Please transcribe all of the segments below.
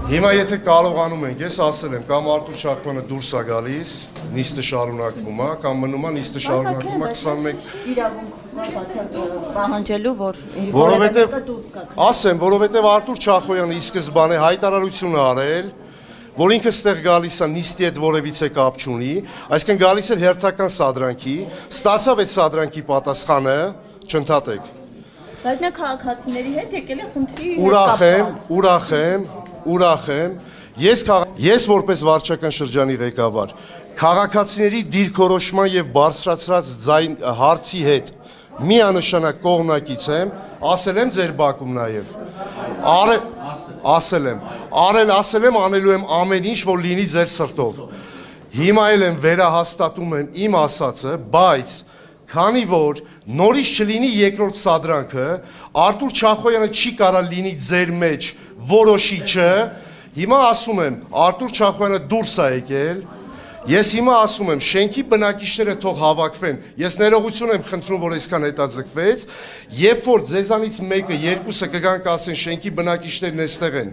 Հիմա եթե կարողանում ենք, ես ասել եմ, կամ Արտուր Չախոյանը դուրս է գալիս, նիստը շարունակվում է, կամ մնում է նիստը շարունակվում է 21 իրավունք պահանջելու, որ որովհետև ասեմ, որովհետև Արտուր Չախոյանը ի սկզբանե հայտարարություն է արել, որ ինքը ստեղ գալիս է նիստի հետ որևիցե կապ չունի, այսինքն գալիս էր հերթական սադրանքի, ստացավ այդ սադրանքի պատասխանը, չընդհատեք։ Բայց նա քաղաքացիների հետ եկել է խնդրի հետ Ուրախ եմ, ես որպես վարչական շրջանի ղեկավար, քաղաքացիների դիրքորոշման եւ բարձրացրած հարցի հետ միանշանակ կողմնակից եմ, ասել եմ ձեր բակում նաեւ, ասել եմ, անելու եմ ամեն ինչ, որ լինի ձեր սրտով, հիմա էլ եմ վերահաստատում եմ իմ ասածը, բայց քանի որ նորից չլինի երկրորդ սադրանքը, Արտուր Չախոյանը չի կարա լինի ձեր մեջ որոշիչը, հիմա ասում եմ, Արտուր Չախոյանը դուրս է եկել, ես հիմա ասում եմ, շենքի բնակիչները թող հավաքվեն, ես ներողություն եմ խնդրում, որ այսքան հետաձգվեց, երբ որ ձեզանից մեկը, երկուսը կգան կասեն շենքի բնակիչներն էստեղ են,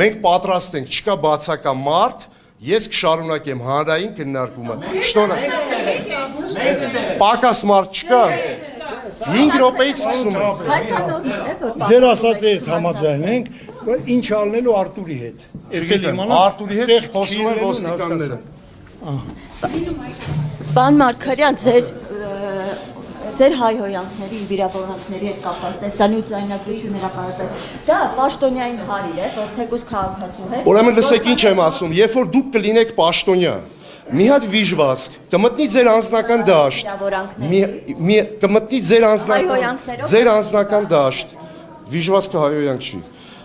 մենք պատրաստ ենք, չկա բացակա մարդ, ես կշարունակեմ հանրային քննարկումը, պակաս մարդ չկա, 5 րոպեից սկսում ենք։ Ձեր ասածի հետ համաձայնենք, ինչ ալնելու Արտուրի հետ։ Արտուրի հետ խոսում են ոստիկանները։ Պարոն Մարգարյան, ձեր հայհոյանքների, վիրավորանքների հետ կապված տեսանյութ ձայնագրություն հրապարակած, դա պաշտոնյային հարիր է, որ թեկուզ քաղաքացու հետ։ Ուրեմն լսեք ինչ եմ ասում, երբ որ դուք կլինեք պաշտոնյա, մի հատ վիժվածք, կմտնի ձեր անձնական դաշտ, կմտնի ձեր անձնական դաշտ, վիժվածքը հայհոյանք չի,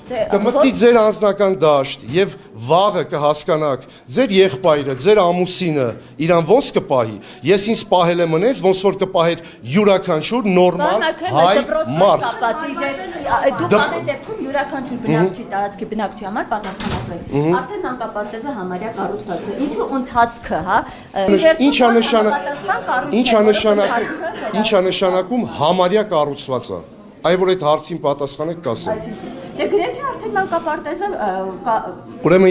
կմտնի ձեր անձնական դաշտ և վաղը կհասկանաք, ձեր եղբայրը, ձեր ամուսինը, իրան ոնց կպահի, ես ինձ պահել եմ ընես, ոնց որ կպահեր յուրաքանչյուր նորմալ հայ մարդ։ Դուք ամեն դեպքում յուրաքանչյուր բնակչի տարածքի բնակչի համար պատասխանատու եք։ Արդեն մանկապարտեզը համարյա կառուցված է։ Ինչու ընթացքը, հա։ Ինչ նշանակում համարյա կառուցված է։ Այ որ այդ հարցին պատասխանեք կասեմ։ Դե գրեթե արդեն մանկապարտեզը Ուրեմն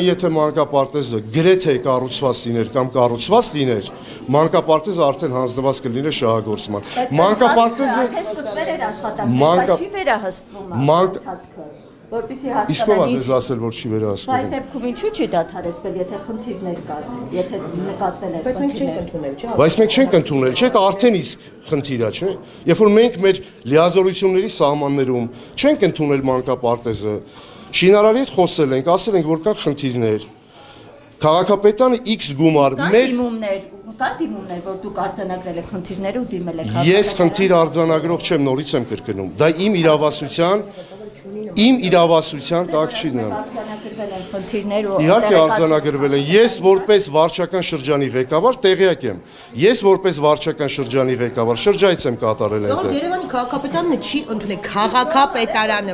եթե մանկապարտեզը գրեթե կառուցված լիներ կամ կառուցված լիներ, մանկապարտեզը արդեն հանձնված կլիներ շահագործման։ Մանկապարտեզը արդեն սկսվել էր աշխատանքը, բայց չի վերահսկվում ընթացքը, որպեսզի Իսկ ով հասկանան է ասել, որ չի վերահսկվում։ Բայց դեպքում ինչու չի դադարեցվել, եթե խնդիրներ կար, եթե նկատվել էր խնդիրներ։ Բայց մենք չենք ընդունել, չէ՞, դա արդեն իսկ խնդիր է, չէ՞։ Երբ որ մենք մեր լիազորությունների սահմաններում չենք ընդունել մանկապարտեզը, շինարարի հետ խոսել ենք, ասել ենք, որ կան խնդիրներ։ Քաղաքապետարանը X գումար կան դիմումներ, որ դուք արձանագրել եք խնդիրները ու դիմել եք։ Ես խնդիր արձանագրող չեմ, նորից եմ կրկնում։ Դա իմ իրավասության տակ չի դնում։ Իհարկե արձանագրվել են։ Ես որպես վարչական շրջանի ղեկավար տեղյակ եմ։ Ես որպես վարչական շրջանի ղեկավար շրջայց եմ կատարել այնտեղ։ Երևանի քաղաքապետարանը չի ընդունել քաղաքապետարանը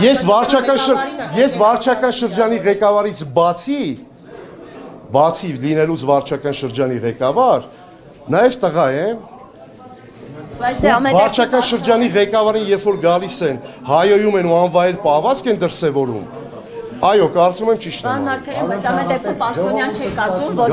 Ես վարչական շրջանի ղեկավարից բացի լինելուց վարչական շրջանի ղեկավար, նաև տղա եմ։ Վարչական շրջանի ղեկավարին երբ որ գալիս են, հայոյում են ու անվայել պահվածք են դրսևորում։ Այո, կարծում եմ ճիշտ եմ։ Պարոն Մարգարյան, բայց ամեն դեպքում պաշտոնյան չէ կարծում, որ